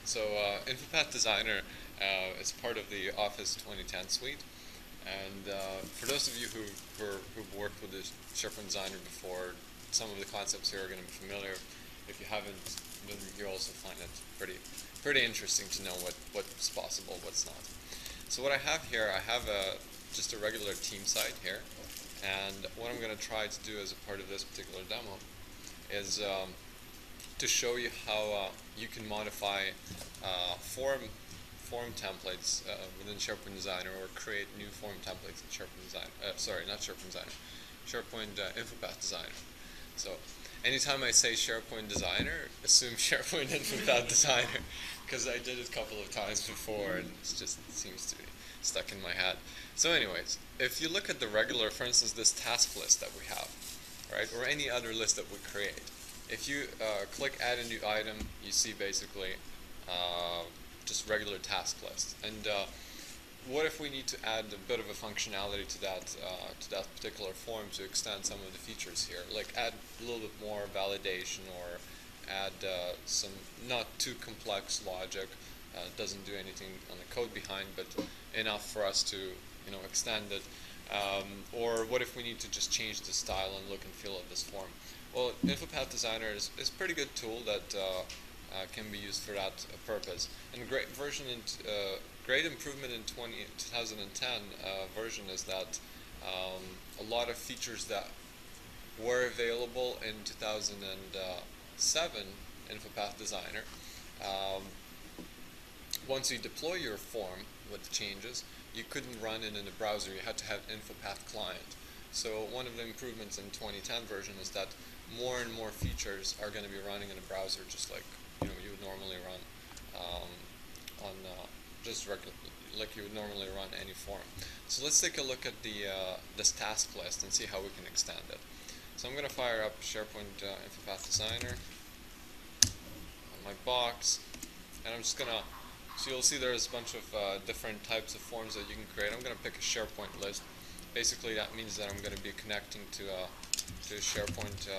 So InfoPath Designer is part of the Office 2010 suite. And for those of you who've worked with the SharePoint Designer before, some of the concepts here are going to be familiar. If you haven't, then you'll also find it pretty interesting to know what's possible, what's not. So what I have here, I have just a regular team site here. And what I'm going to try to do as a part of this particular demo is to show you how you can modify form templates within SharePoint Designer, or create new form templates in SharePoint Designer. Sorry, not SharePoint Designer, SharePoint InfoPath Designer. So anytime I say SharePoint Designer, assume SharePoint InfoPath Designer, because I did it a couple of times before and it just seems to be stuck in my head. So anyways, if you look at the regular, for instance, this task list that we have, right, or any other list that we create, if you click Add a New Item, you see basically just regular task list. And what if we need to add a bit of a functionality to that particular form to extend some of the features here, like add a little bit more validation, or add some not too complex logic, doesn't do anything on the code behind, but enough for us to extend it. Or what if we need to just change the style and look and feel of this form? Well, InfoPath Designer is a pretty good tool that can be used for that purpose. And great improvement in 2010 version is that a lot of features that were available in 2007 InfoPath Designer, once you deploy your form with the changes, you couldn't run it in the browser. You had to have InfoPath client. So one of the improvements in 2010 version is that more and more features are going to be running in a browser, just like you would normally run on like you would normally run any form. So let's take a look at this task list and see how we can extend it. So I'm going to fire up SharePoint InfoPath Designer on my box, and I'm just going to. So you'll see there's a bunch of different types of forms that you can create. I'm going to pick a SharePoint list. Basically, that means that I'm going to be connecting to a SharePoint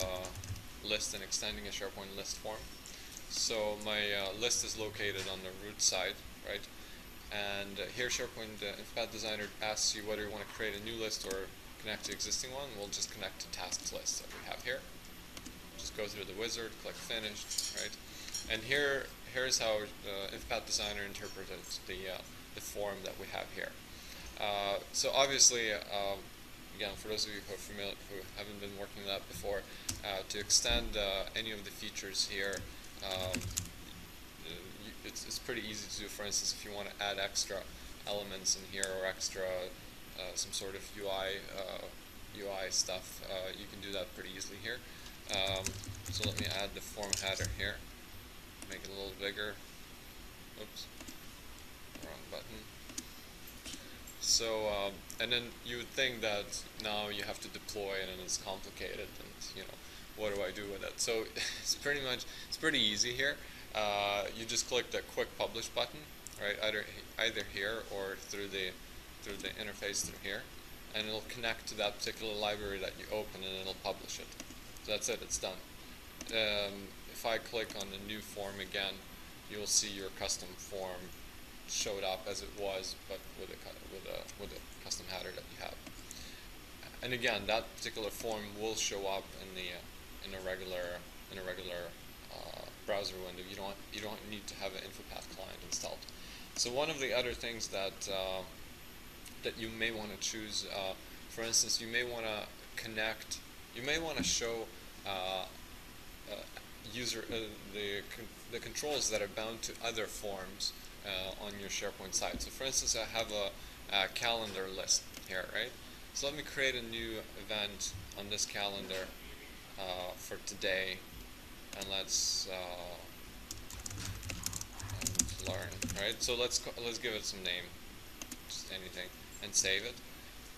list and extending a SharePoint list form. So my list is located on the root side, right? And here SharePoint InfoPath Designer asks you whether you want to create a new list or connect to existing one. We'll just connect to tasks list that we have here. Just go through the wizard, click Finish, right? And here's how InfoPath Designer interprets the form that we have here. So obviously, again, for those of you who haven't been working with that before, to extend any of the features here, it's pretty easy to do. For instance, if you want to add extra elements in here, or extra some sort of UI stuff, you can do that pretty easily here. So let me add the form header here. Make it a little bigger. Oops, wrong button. So, and then you would think that now you have to deploy it and it's complicated, and what do I do with it? So it's pretty easy here. You just click the quick publish button, right? Either here or through the interface through here, and it'll connect to that particular library that you open, and it'll publish it. So that's it. It's done. If I click on the new form again, you'll see your custom form showed up as it was, but with a custom header that you have. And again, that particular form will show up in a regular browser window. You don't need to have an InfoPath client installed. So one of the other things that you may want to choose, for instance, you may want to connect. You may want to show the controls that are bound to other forms on your SharePoint site. So for instance, I have a calendar list here, right? So let me create a new event on this calendar for today, and let's learn, right? So let's give it some name, just anything, and save it.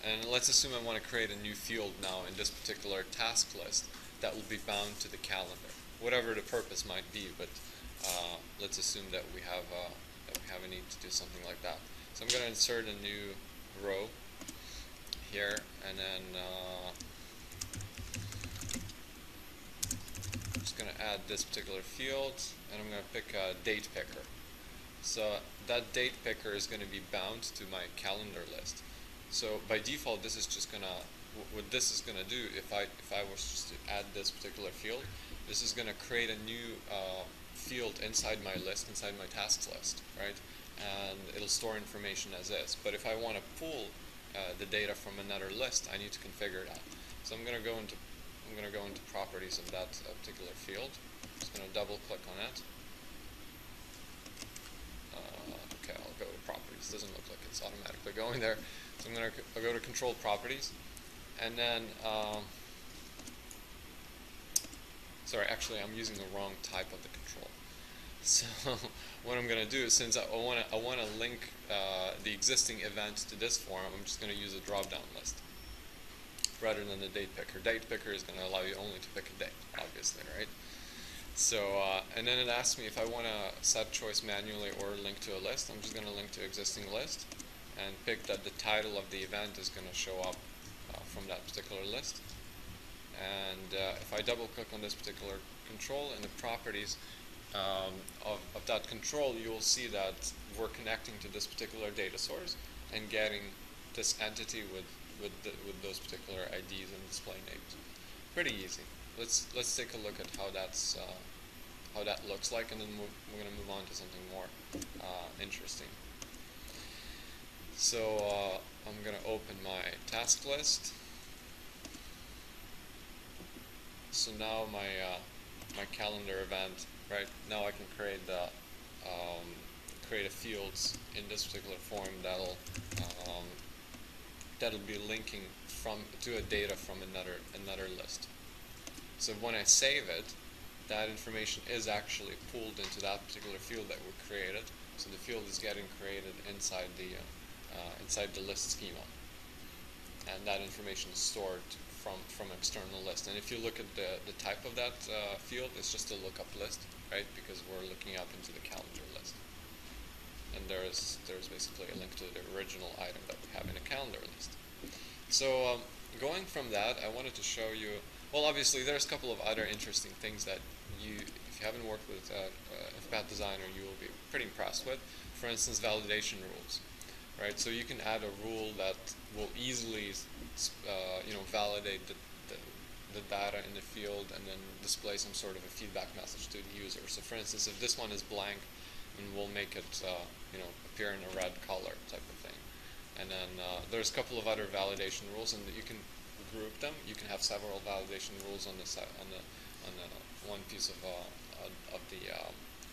And let's assume I want to create a new field now in this particular task list that will be bound to the calendar, whatever the purpose might be. But let's assume that we have a need to do something like that. So I'm going to insert a new row here, and then I'm just going to add this particular field, and I'm going to pick a date picker. So that date picker is going to be bound to my calendar list. So by default, this is just gonna, what this is gonna do, if I was just to add this particular field, this is gonna create a new field inside my list, inside my tasks list, right? And it'll store information as is. But if I want to pull the data from another list, I need to configure that. So I'm gonna go into properties of that particular field. Just gonna double click on it. Okay, I'll go to properties. Doesn't look like it's automatically going there. So I'll go to control properties, and then sorry, actually I'm using the wrong type of the control. So what I'm going to do is, since I want to link the existing event to this form, I'm just going to use a drop-down list rather than the date picker. Date picker is going to allow you only to pick a date, obviously, right? So, and then it asks me if I want to set choice manually or link to a list. I'm just going to link to existing list and pick that the title of the event is going to show up from that particular list. And if I double click on this particular control in the properties of that control, you will see that we're connecting to this particular data source and getting this entity with those particular IDs and display names. Pretty easy. Let's take a look at how that looks like, and then we're going to move on to something more interesting. So I'm going to open my task list. So now my calendar event, right? Now I can create the create a fields in this particular form that'll be linking to a data from another list. So when I save it, that information is actually pulled into that particular field that we created. So the field is getting created inside the list schema, and that information is stored from external list. And if you look at the type of that field, it's just a lookup list, right? Because we're looking up into the calendar list, and there's basically a link to the original item that we have in a calendar list. So going from that, I wanted to show you. Well, obviously, there's a couple of other interesting things that if you haven't worked with InfoPath Designer, you will be pretty impressed with. For instance, validation rules, right? So you can add a rule that will easily, validate the data in the field and then display some sort of a feedback message to the user. So, for instance, if this one is blank, then we'll make it, appear in a red color type of thing. And then there's a couple of other validation rules, and you can group them. You can have several validation rules on the one piece of the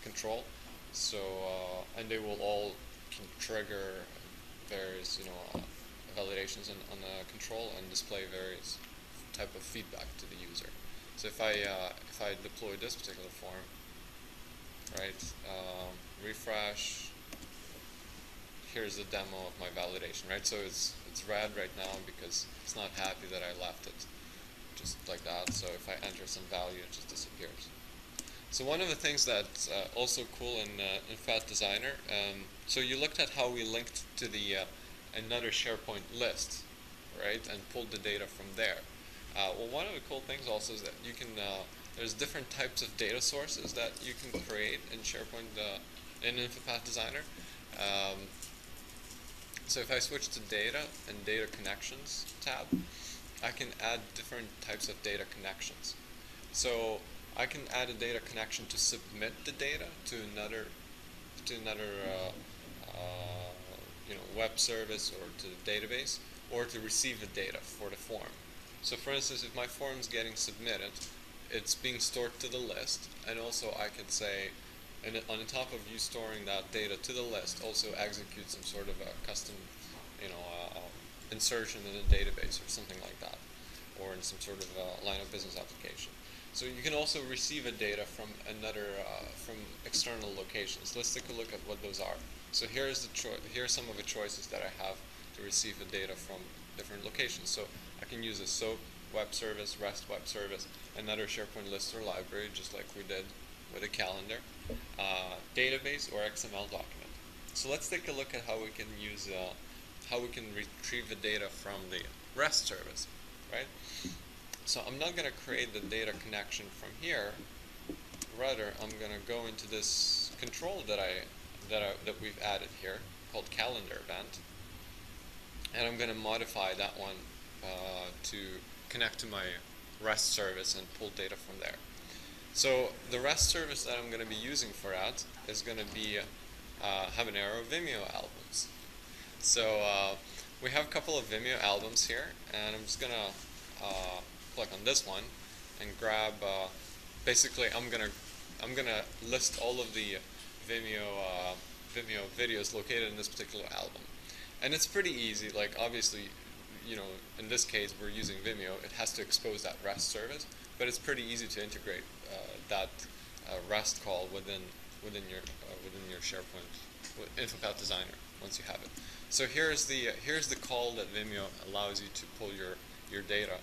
control. So and they will all trigger various validations on the control and display various type of feedback to the user. So if I deploy this particular form, right, refresh. Here's the demo of my validation, right? So it's red right now because it's not happy that I left it just like that. So if I enter some value, it just disappears. So one of the things that's also cool in InfoPath Designer, so you looked at how we linked to the another SharePoint list, right, and pulled the data from there. Well, one of the cool things also is that you can there's different types of data sources that you can create in SharePoint in InfoPath Designer. So if I switch to data and data connections tab, I can add different types of data connections. So I can add a data connection to submit the data to another web service or to the database, or to receive the data for the form. So for instance, if my form is getting submitted, it's being stored to the list, and also I could say, and on the top of you storing that data to the list, also execute some sort of a custom, insertion in a database or something like that, or in some sort of line of business application. So you can also receive a data from from external locations. Let's take a look at what those are. So here's some of the choices that I have to receive the data from different locations. So I can use a SOAP web service, REST web service, another SharePoint list or library, just like we did with a calendar, database, or XML document. So let's take a look at how we can use, how we can retrieve the data from the REST service, right? So I'm not going to create the data connection from here. Rather, I'm going to go into this control that I that we've added here called calendar event, and I'm going to modify that one to connect to my REST service and pull data from there. So the REST service that I'm going to be using for that is going to be Habanero Vimeo albums. So we have a couple of Vimeo albums here, and I'm just going to click on this one and grab. Basically, I'm gonna list all of the Vimeo videos located in this particular album, and it's pretty easy. Like obviously, in this case we're using Vimeo. It has to expose that REST service, but it's pretty easy to integrate that REST call within your SharePoint with InfoPath Designer once you have it. So here's the call that Vimeo allows you to pull your data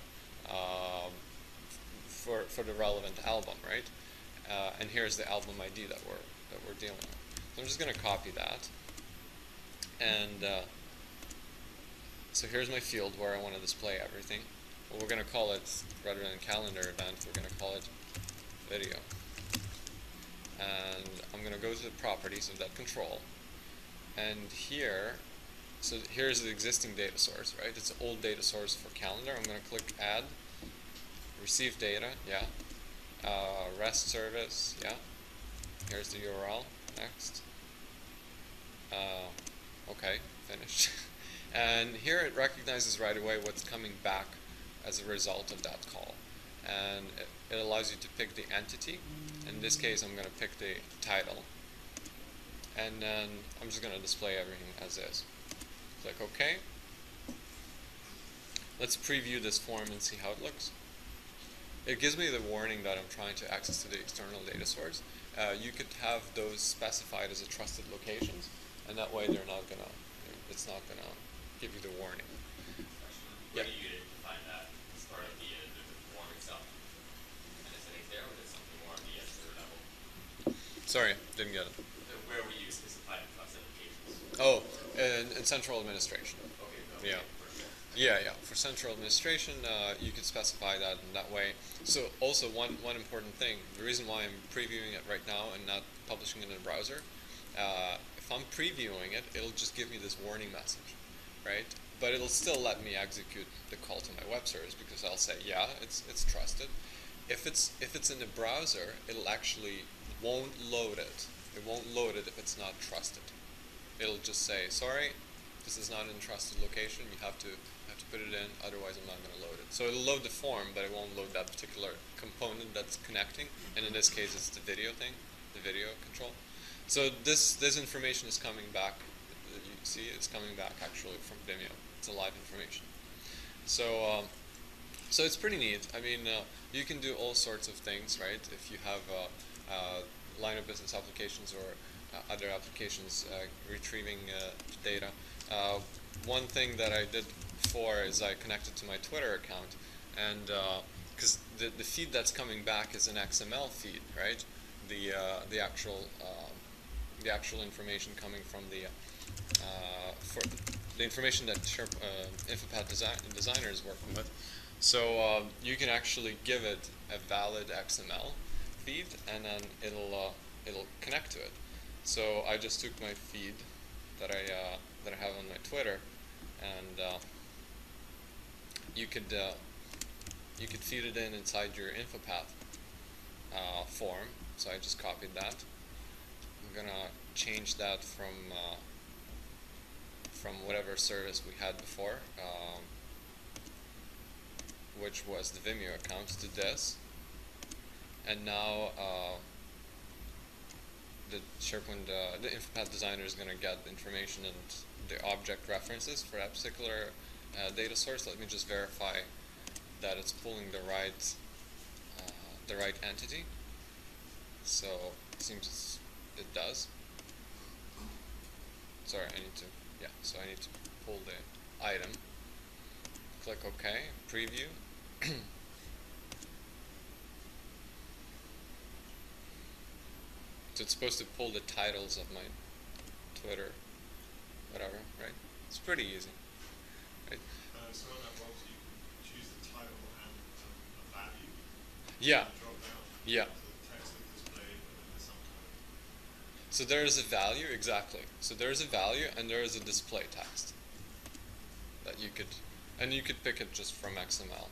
for the relevant album, right? And here's the album ID that we're dealing with. So I'm just going to copy that, and so here's my field where I want to display everything. Well, we're going to call it, rather than calendar event, we're going to call it video. And I'm going to go to the properties of that control, and so here's the existing data source, right? It's an old data source for calendar. I'm going to click add, receive data, yeah. REST service, yeah. Here's the URL, next. Okay, finished. And here it recognizes right away what's coming back as a result of that call. And it allows you to pick the entity. In this case, I'm going to pick the title. And then I'm just going to display everything as is. Click OK. Let's preview this form and see how it looks. It gives me the warning that I'm trying to access to the external data source. You could have those specified as a trusted locations, and that way it's not gonna give you the warning. Where do you define that as part of the form itself? And is it there, or is it something more on the server level? Sorry, didn't get it. Where would you specify the trusted locations? Oh, in central administration. Okay. Yeah. Yeah. For central administration, you could specify that in that way. So also one important thing, the reason why I'm previewing it right now and not publishing it in a browser, if I'm previewing it, it'll just give me this warning message, right? But it'll still let me execute the call to my web service because I'll say, yeah, it's trusted. If it's in the browser, it'll actually won't load it. It won't load it if it's not trusted. It'll just say, sorry, this is not in trusted location. You have to put it in, otherwise I'm not going to load it. So it'll load the form, but it won't load that particular component that's connecting. And in this case, it's the video thing, the video control. So this information is coming back. You see, it's coming back actually from Vimeo. It's a live information. So so it's pretty neat. I mean, you can do all sorts of things, right? If you have line of business applications or other applications retrieving data. One thing that I did before is I connected to my Twitter account, and because the feed that's coming back is an XML feed, right? The actual information coming from for the information that InfoPath Designer is working with. So you can actually give it a valid XML feed, and then it'll connect to it. So I just took my feed that I have on my Twitter, and you could feed it inside your InfoPath form. So I just copied that. I'm gonna change that from whatever service we had before, which was the Vimeo account, to this. And now the SharePoint, the InfoPath Designer is going to get the information and the object references for that particular data source. Let me just verify that it's pulling the right entity. So it seems it does. Sorry, so I need to pull the item. Click OK, preview. So it's supposed to pull the titles of my Twitter, whatever, right? It's pretty easy, right? So on that box, you can choose the title and a value. Yeah. Drop down. Yeah. So the text is displayed, and then there's some kind of So there is a value, exactly. So there is a value and there is a display text that you could, and you could pick it just from XML.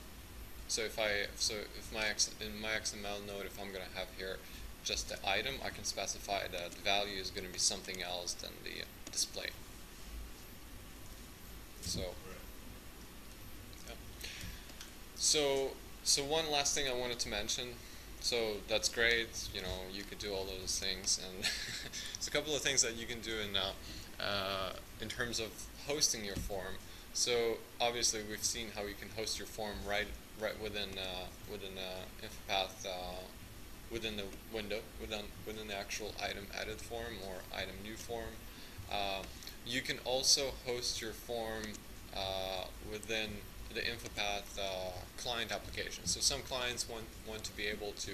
So if in my XML node, if I'm going to have here just the item, I can specify that the value is going to be something else than the display. So, yeah. So one last thing I wanted to mention. So that's great, you know, you could do all of those things, and there's a couple of things that you can do in terms of hosting your form. So obviously we've seen how you can host your form right within InfoPath, within the window, within the actual item edit form or item new form. You can also host your form within the InfoPath client application. So some clients want to be able to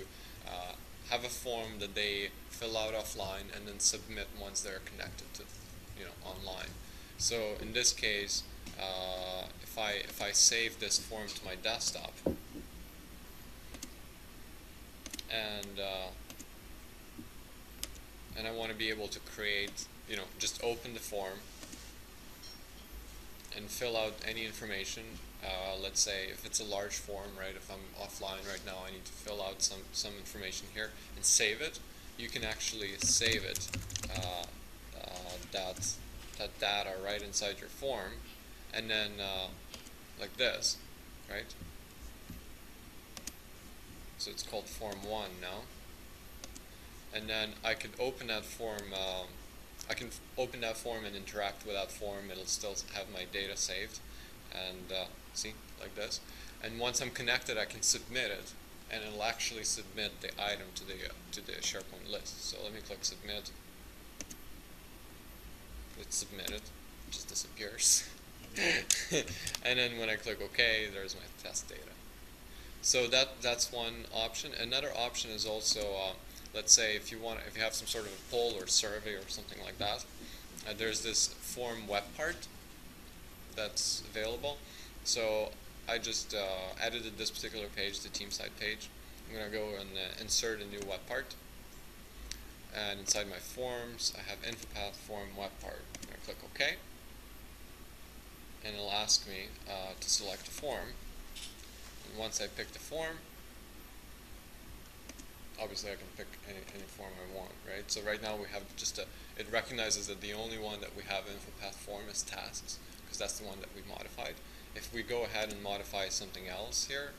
have a form that they fill out offline and then submit once they're connected to, you know, online. So in this case, if I save this form to my desktop and I want to be able to create, you know, just open the form and fill out any information. Let's say if it's a large form, right? If I'm offline right now, I need to fill out some information here and save it. You can actually save it, that data right inside your form, and then like this, right? So it's called Form 1 now. And then I could open that form. I can open that form and interact with that form. It'll still have my data saved, and see, like this. And once I'm connected, I can submit it, and it'll actually submit the item to the SharePoint list. So let me click Submit. It's submitted. It just disappears. And then when I click OK, there's my test data. So that's one option. Another option is also, let's say if you have some sort of a poll or survey or something like that, there's this form web part that's available. So I just edited this particular page, the team site page. I'm going to go and insert a new web part. And inside my forms, I have InfoPath form web part. I'm going to click OK. And it'll ask me to select a form. And once I pick the form, obviously I can pick any form I want, right? So right now we have just it recognizes that the only one that we have in InfoPath form is tasks, because that's the one that we modified. If we go ahead and modify something else here,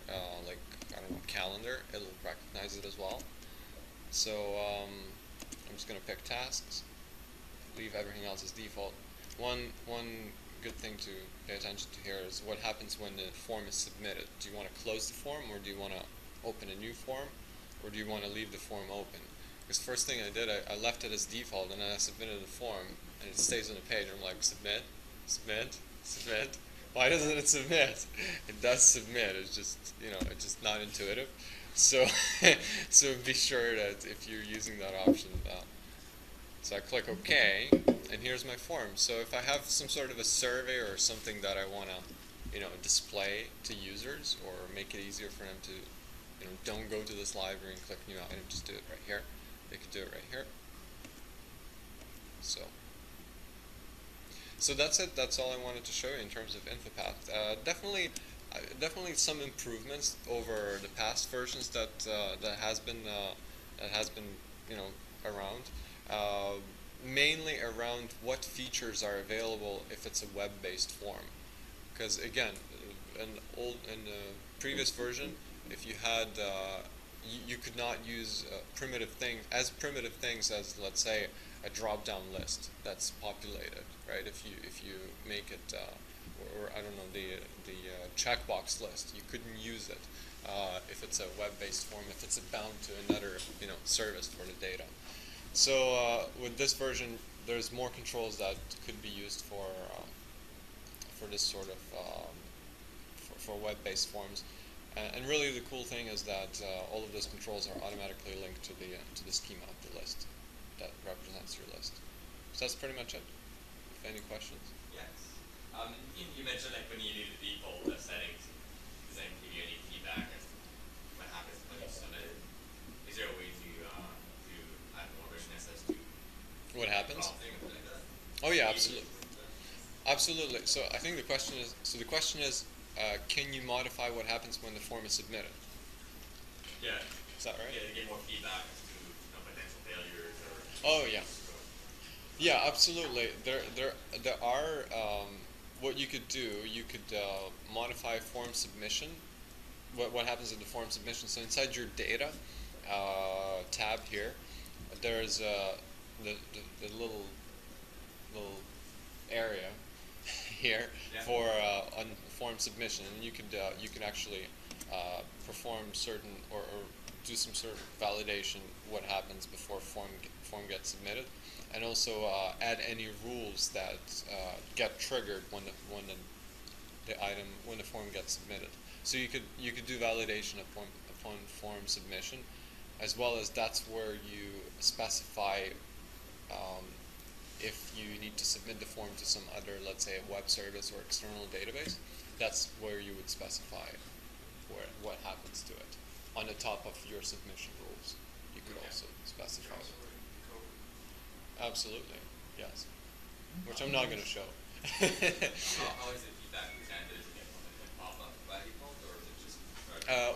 like, I don't know, calendar, it'll recognize it as well. So I'm just going to pick tasks, leave everything else as default. One good thing to pay attention to here is what happens when the form is submitted. Do you want to close the form, or do you want to open a new form, or do you want to leave the form open? Because first thing I did, I left it as default, and then I submitted the form, and it stays on the page. I'm like, submit, submit, submit. Why doesn't it submit? It does submit. It's just, you know, it's just not intuitive. So so be sure that if you're using that option. So I click OK, and here's my form. So if I have some sort of a survey or something that I want to, you know, display to users or make it easier for them to, you know, don't go to this library and click new item, just do it right here. They could do it right here. So that's it. That's all I wanted to show you in terms of InfoPath. Definitely some improvements over the past versions that has been you know, around. Mainly around what features are available if it's a web-based form. Because again, in the previous version, if you had you could not use primitive things as, let's say, a drop-down list that's populated, right? If you make it or I don't know, the checkbox list, you couldn't use it if it's a web-based form, if it's bound to another, you know, service for the data. So with this version, there's more controls that could be used for this sort of for web-based forms. And really, the cool thing is that all of those controls are automatically linked to the schema of the list that represents your list. So that's pretty much it. Any questions? Yes. You mentioned like when you do the default settings, does that give you any feedback as to what happens when you submit it? Is there a way to add more richness as to What happens? prompting or something like that? Oh yeah, Maybe absolutely. something like that? Absolutely. So I think the question is, can you modify what happens when the form is submitted? Yeah. Is that right? Yeah, to get more feedback as to potential failures or Oh yeah. issues or Yeah, absolutely. There are, what you could do. You could modify form submission. What happens in the form submission? So inside your data tab here, there's the little area here Yeah. for on form submission, and you can actually perform certain or do some sort of validation what happens before form gets submitted, and also add any rules that get triggered when the form gets submitted. So you could do validation upon form submission, as well as that's where you specify if you need to submit the form to some other, let's say, a web service or external database. That's where you would specify what happens to it. On the top of your submission rules, you could also specify it. Absolutely, yes. Which I'm not going to show. how is the feedback presented? Is it pop up by default or is it just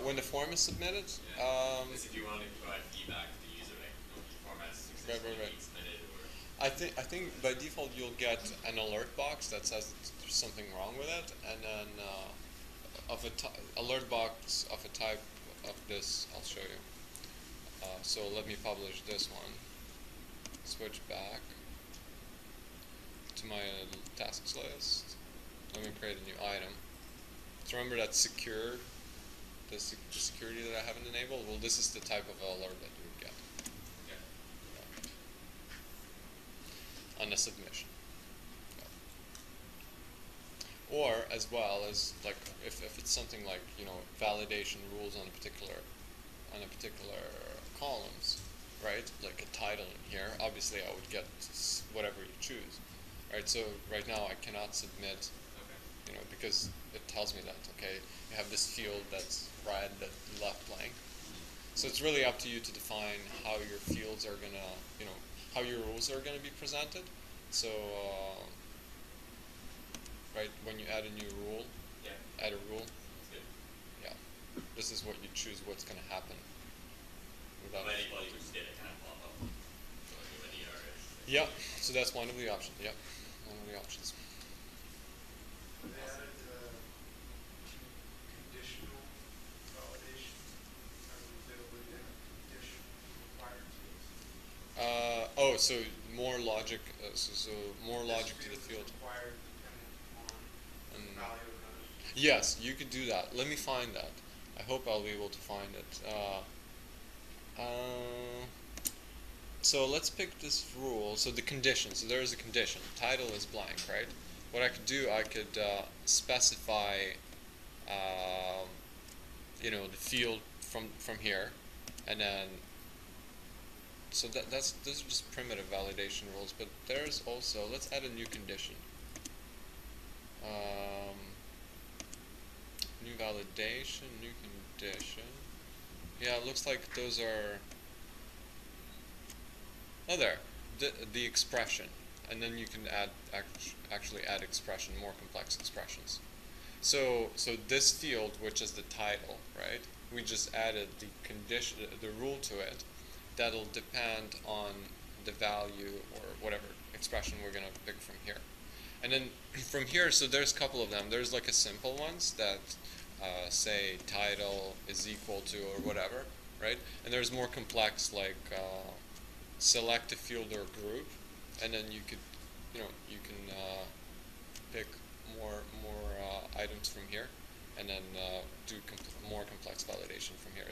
When the form is submitted, because if you want to provide feedback to the user, like the form has successfully right. been submitted or I think by default you'll get an alert box that says there's something wrong with it, and then alert box of a type of this. I'll show you. So let me publish this one. Switch back to my tasks list. Let me create a new item. So remember that secure, the security that I haven't enabled? Well, this is the type of alert that you would get on a submission. Or as well as like if it's something like validation rules on a particular columns, right? Like a title in here. Obviously, I would get whatever you choose, right? So right now I cannot submit, because it tells me that you have this field that's red that you left blank. So it's really up to you to define how your fields are gonna, how your rules are gonna be presented. So right when you add a new rule, add a rule. that's good. Yeah, this is what you choose. What's gonna happen. By default, you would just get a kind of pop up. So like with an ERS. Yeah, so that's one of the options. Yeah, one of the options. They added conditional validation as available in condition required fields. So more logic. So more logic to the field. Required dependent on the value of those. Yes, you could do that. Let me find that. I hope I'll be able to find it. So let's pick this rule. So the condition. So there is a condition. Title is blank, right? What I could do, I could specify, the field from here, and then. So those are just primitive validation rules. But there's also, let's add a new condition. New validation, new condition. Yeah, it looks like those are. Oh, there, the expression, and then you can actually add expression, more complex expressions. So this field, which is the title, right? We just added the condition, the rule to it. That'll depend on the value or whatever expression we're gonna pick from here. And then from here, so there's a couple of them. There's like a simple ones that say title is equal to or whatever, right? And there's more complex like select a field or group, and then you could, you can pick more items from here, and then do more complex validation from here.